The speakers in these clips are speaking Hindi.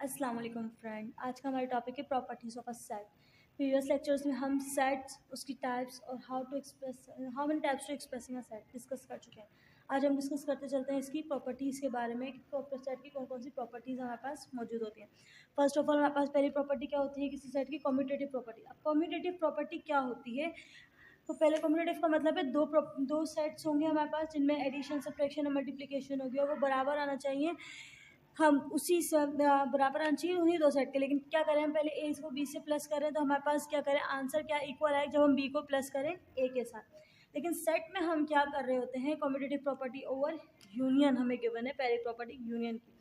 अस्सलाम वालेकुम फ्रेंड। आज का हमारा टॉपिक है properties of a set. Previous lectures में हम सेट्स, उसकी टाइप्स और how many types to expressing a set discuss कर चुके हैं। आज हम डिस्कस करते चलते हैं इसकी प्रॉपर्टीज़ के बारे में कि सेट की कौन कौन सी प्रॉपर्टीज़ हमारे पास मौजूद होती हैं। फर्स्ट ऑफ ऑल हमारे पास पहली प्रॉपर्टी क्या होती है किसी सेट की? Commutative property. अब कम्यूटेटिव प्रॉपर्टी क्या होती है? तो पहले कम्यूटेटिव का मतलब है दो सेट्स होंगे हमारे पास जिनमें एडिशन, सब्ट्रैक्शन और मल्टीप्लिकेशन होगी और वो बराबर आना चाहिए। हम उसी बराबर आना चाहिए उन्हीं दो सेट के। लेकिन क्या करें, हम पहले ए को बी से प्लस करें तो हमारे पास क्या करें, आंसर क्या इक्वल आए जब हम बी को प्लस करें ए के साथ। लेकिन सेट में हम क्या कर रहे होते हैं, कम्यूटेटिव प्रॉपर्टी ओवर यूनियन हमें गिवन है, पहली प्रॉपर्टी यूनियन की।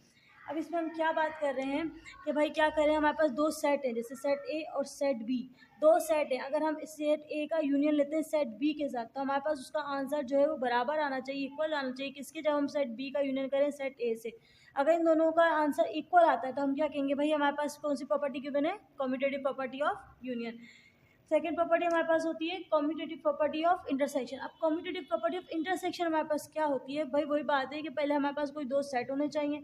अब इसमें हम क्या बात कर रहे हैं कि भाई क्या करें, हमारे पास दो सेट हैं, जैसे सेट ए और सेट बी। दो सेट है, अगर हम सेट ए का यूनियन लेते हैं सेट बी के साथ तो हमारे पास उसका आंसर जो है वो बराबर आना चाहिए, इक्वल आना चाहिए किसके, जब हम सेट बी का यूनियन करें सेट ए से। अगर इन दोनों का आंसर इक्वल आता है तो हम क्या कहेंगे, भाई हमारे पास कौन सी प्रॉपर्टी गिवन है, commutative property of union. Second property हमारे पास होती है कम्यूटेटिव प्रॉपर्टी ऑफ इंटरसेक्शन। अब कम्यूटेटिव प्रॉपर्टी ऑफ इंटरसेक्शन हमारे पास क्या होती है, भाई वही बात है कि पहले हमारे पास कोई दो सेट होने चाहिए,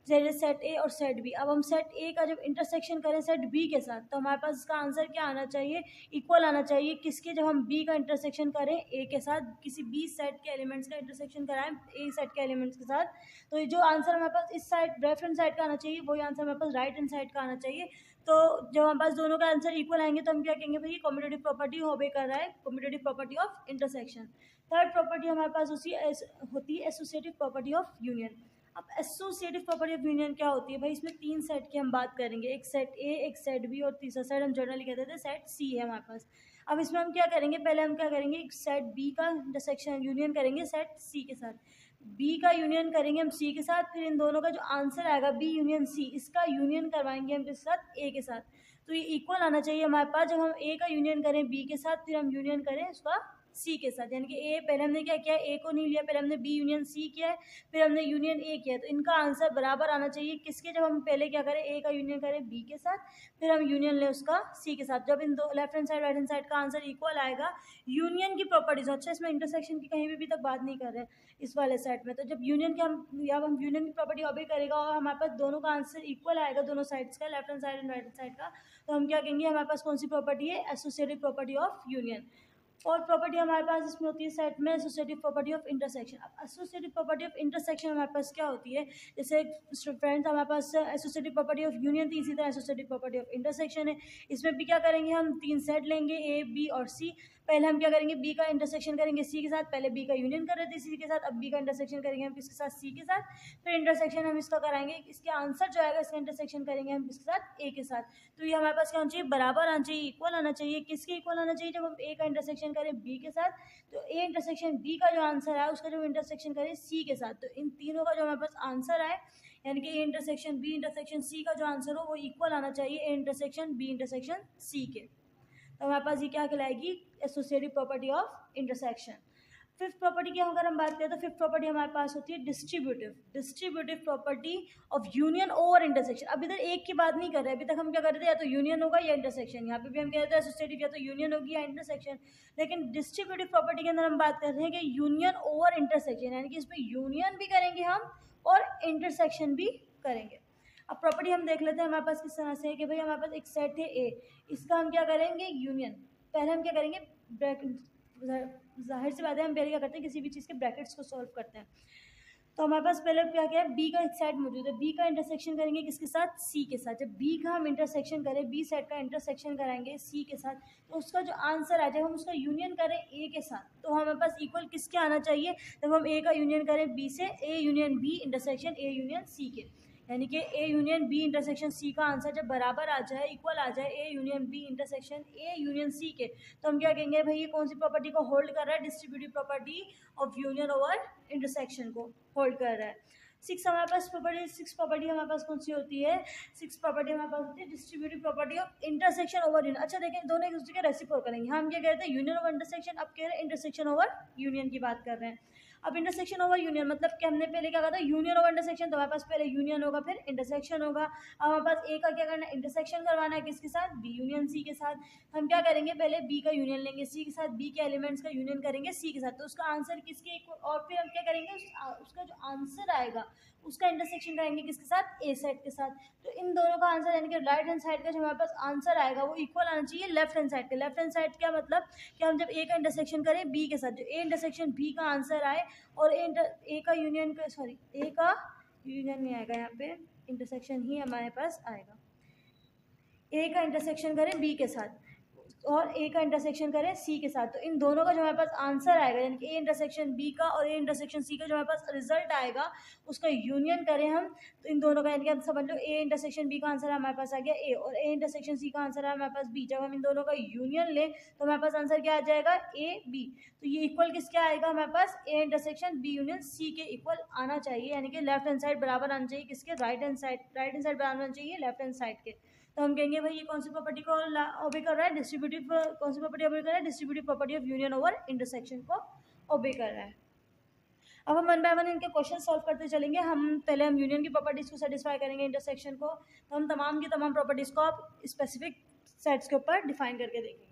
जैसे सेट ए और सेट बी। अब हम सेट ए का जब इंटरसेक्शन करें सेट बी के साथ तो हमारे पास इसका आंसर क्या आना चाहिए, इक्वल आना चाहिए किसके, जब हम बी का इंटरसेक्शन करें ए के साथ, किसी बी सेट के एलिमेंट्स का इंटरसेक्शन कराएं ए सेट के एलिमेंट्स के साथ। तो ये जो आंसर हमारे पास इस साइड लेफ्ट हैंड साइड का आना चाहिए वही आंसर हमारे पास राइट हैंड साइड का आना चाहिए। तो जब हमारे पास दोनों का आंसर इक्वल आएंगे तो हम क्या कहेंगे, भाई कम्यूटेटिव प्रॉपर्टी होबे कर रहा है, commutative property of intersection. Third property हमारे पास होती है एसोसिएटिव प्रॉपर्टी ऑफ यूनियन। अब एसोसिएटिव प्रॉपर्टी ऑफ यूनियन क्या होती है, भाई इसमें तीन सेट की हम बात करेंगे, एक सेट ए, एक सेट बी और तीसरा सेट हम जनरली कहते थे सेट सी है हमारे पास। अब इसमें हम क्या करेंगे, पहले हम क्या करेंगे, सेट बी का इंटरसेक्शन यूनियन करेंगे सेट सी के साथ, बी का यूनियन करेंगे हम सी के साथ, फिर इन दोनों का जो आंसर आएगा बी यूनियन सी, इसका यूनियन करवाएंगे हम किसके साथ, ए के साथ। तो ये इक्वल आना चाहिए हमारे पास, जब हम ए का यूनियन करें बी के साथ फिर हम यूनियन करें उसका सी के साथ। यानी कि ए पहले हमने क्या किया, ए को नहीं लिया, पहले हमने बी यूनियन सी किया है, फिर हमने यूनियन ए किया है, तो इनका आंसर बराबर आना चाहिए किसके, जब हम पहले क्या करें ए का यूनियन करें बी के साथ फिर हम यूनियन लें उसका सी के साथ। जब इन दो left hand side right hand side का आंसर इक्वल आएगा यूनियन की प्रॉपर्टीज। अच्छा, इसमें इंटरसेक्शन की कहीं भी तक बात नहीं कर रहे हैं इस वाले सेट में। तो जब यूनियन के हम यूनियन की प्रॉपर्टी ऑबे करेगा और हमारे पास दोनों का आंसर इक्वल आएगा दोनों साइड्स का, left hand side and right hand side का, तो हम क्या कहेंगे, हमारे पास कौन सी प्रॉपर्टी है, एसोसिएटिव प्रॉपर्टी ऑफ यूनियन। और प्रॉपर्टी हमारे पास इसमें होती है सेट में एसोसिएटिव प्रॉपर्टी ऑफ इंटरसेक्शन। अब एसोसिएटिव प्रॉपर्टी ऑफ इंटरसेक्शन हमारे पास क्या होती है, जैसे फ्रेंड्स हमारे पास एसोसिएटिव प्रॉपर्टी ऑफ यूनियन थी, इसी तरह एसोसिएटिव प्रॉपर्टी ऑफ इंटरसेक्शन है। इसमें भी क्या करेंगे, हम तीन सेट लेंगे ए बी और सी। पहले हम क्या करेंगे, बी का इंटरसेक्शन करेंगे सी के साथ, पहले बी का यूनियन कर रहे थे सी के साथ, अब बी का इंटरसेक्शन करेंगे हम किसके साथ, सी के साथ, फिर इंटरसेक्शन हम इसका कराएंगे, इसके आंसर जो आएगा इसका इंटरसेक्शन करेंगे हम किसके साथ, ए के साथ। तो ये हमारे पास क्या होना चाहिए, बराबर आना चाहिए, इक्वल आना चाहिए किसके, इक्वल आना चाहिए जब हम ए का इंटरसेक्शन करें बी के साथ, तो ए इंटरसेक्शन बी का जो आंसर है उसका जो इंटरसेक्शन करें सी के साथ, तो इन तीनों का जो हमारे पास आंसर आए यानी कि A intersection B intersection C का जो आंसर हो वो इक्वल आना चाहिए A intersection B intersection C के। तो हमारे पास ये क्या कहलाएगी, associative property of intersection. Fifth property की अगर हम बात करें तो फिफ्थ प्रॉपर्टी हमारे पास होती है distributive property of union over intersection. अब इधर एक की बात नहीं कर रहे, अभी तक हम क्या कर रहे थे, या तो यूनियन होगा या इंटरसेक्शन, यहाँ पे भी हम कह रहे थे एसोसिएटिव या तो यूनियन होगी या इंटरसेक्शन। लेकिन डिस्ट्रीब्यूटिव प्रॉपर्टी के अंदर हम बात कर रहे हैं कि यूनियन ओवर इंटरसेक्शन, यानी कि इसमें यूनियन भी करेंगे हम और इंटरसेक्शन भी करेंगे। अब प्रॉपर्टी हम देख लेते हैं हमारे पास किस तरह से है कि भाई हमारे पास एक सेट है ए, इसका हम क्या करेंगे, यूनियन। पहले हम क्या करेंगे, जाहिर सी बात है हम पहले क्या करते हैं, किसी भी चीज़ के ब्रैकेट्स को सॉल्व करते हैं। तो हमारे पास पहले क्या क्या है, बी का एक सेट मौजूद है, बी का इंटरसेक्शन करेंगे किसके साथ, सी के साथ। जब बी का हम इंटरसेक्शन करें, बी सेट का इंटरसेक्शन कराएंगे सी के साथ, तो उसका जो आंसर आ जाए हम उसका यूनियन करें ए के साथ, तो हमारे पास इक्वल किसके आना चाहिए, जब हम ए का यूनियन करें बी से, A union B intersection A union C के। यानी कि A union B intersection C का आंसर जब बराबर आ जाए, इक्वल आ जाए A union B intersection A union C के, तो हम क्या कहेंगे, भाई ये कौन सी प्रॉपर्टी को होल्ड कर रहा है, distributive property of union over intersection को होल्ड कर रहा है। सिक्स प्रॉपर्टी हमारे पास कौन सी होती है, सिक्स प्रॉपर्टी हमारे पास होती है distributive property of intersection over union. अच्छा देखें, दोनों एक दूसरे के रेसिप्रोकल करेंगे, हम क्या कहते हैं यूनियन ओवर इंटरसेक्शन, अब कह रहे हैं इंटरसेक्शन ओवर यूनियन की बात कर रहे हैं। अब इंटरसेक्शन ओवर यूनियन मतलब कि हमने पहले क्या कहा था, यूनियन ओवर इंटरसेक्शन, तो हमारे पास पहले यूनियन होगा फिर इंटरसेक्शन होगा। अब हमारे पास ए का क्या करना है, इंटरसेक्शन करवाना है किसके साथ, बी यूनियन सी के साथ। हम क्या करेंगे, पहले बी का यूनियन लेंगे सी के साथ, बी के एलिमेंट्स का यूनियन करेंगे सी के साथ, तो उसका आंसर किसके, और फिर हम क्या करेंगे उसका जो आंसर आएगा उसका इंटरसेक्शन करेंगे किसके साथ, ए सेट के साथ। तो इन दोनों का आंसर यानी कि राइट हैंड साइड का जो हमारे पास आंसर आएगा वो इक्वल आना चाहिए लेफ्ट हैंड साइड के। लेफ्ट हैंड साइड क्या मतलब कि हम जब ए का इंटरसेक्शन करें बी के साथ, जो ए इंटरसेक्शन बी का आंसर आए और ए का यूनियन ए का यूनियन नहीं आएगा, यहाँ पे इंटरसेक्शन ही हमारे पास आएगा। ए का इंटरसेक्शन करें बी के साथ और ए का इंटरसेक्शन करें सी के साथ, तो इन दोनों का जो हमारे पास आंसर आएगा यानी कि ए इंटरसेक्शन बी का और ए इंटरसेक्शन सी का जो हमारे पास रिजल्ट आएगा उसका यूनियन करें हम, तो इन दोनों का यानी कि आप समझ लो ए इंटरसेक्शन बी का आंसर हमारे पास आ गया ए और ए इंटरसेक्शन सी का आंसर है हमारे पास बी। जब हम इन दोनों का यूनियन लें तो हमारे पास आंसर क्या आ जाएगा, ए बी। तो ये इक्वल किसके आएगा हमारे पास, A intersection B union C के इक्वल आना चाहिए, यानी कि लेफ्ट हैंड साइड बराबर आना चाहिए किसके, राइट हैंड साइड बराबर आना चाहिए लेफ्ट हैंड साइड के। तो हम कहेंगे भाई ये कौन सी प्रॉपर्टी को ओबे कर रहा है, डिस्ट्रीब्यूटिव, कौन सी प्रॉपर्टी ओबे कर रहा है, distributive property of union over intersection को ओबे कर रहा है। अब हम वन बाय वन इनके क्वेश्चन सॉल्व करते चलेंगे। पहले हम यूनियन की प्रॉपर्टीज को सेटिस्फाई करेंगे इंटरसेक्शन को, तो हम तमाम की तमाम प्रॉपर्टीज को आप स्पेसिफिक सेट्स के ऊपर डिफाइन करके देखेंगे।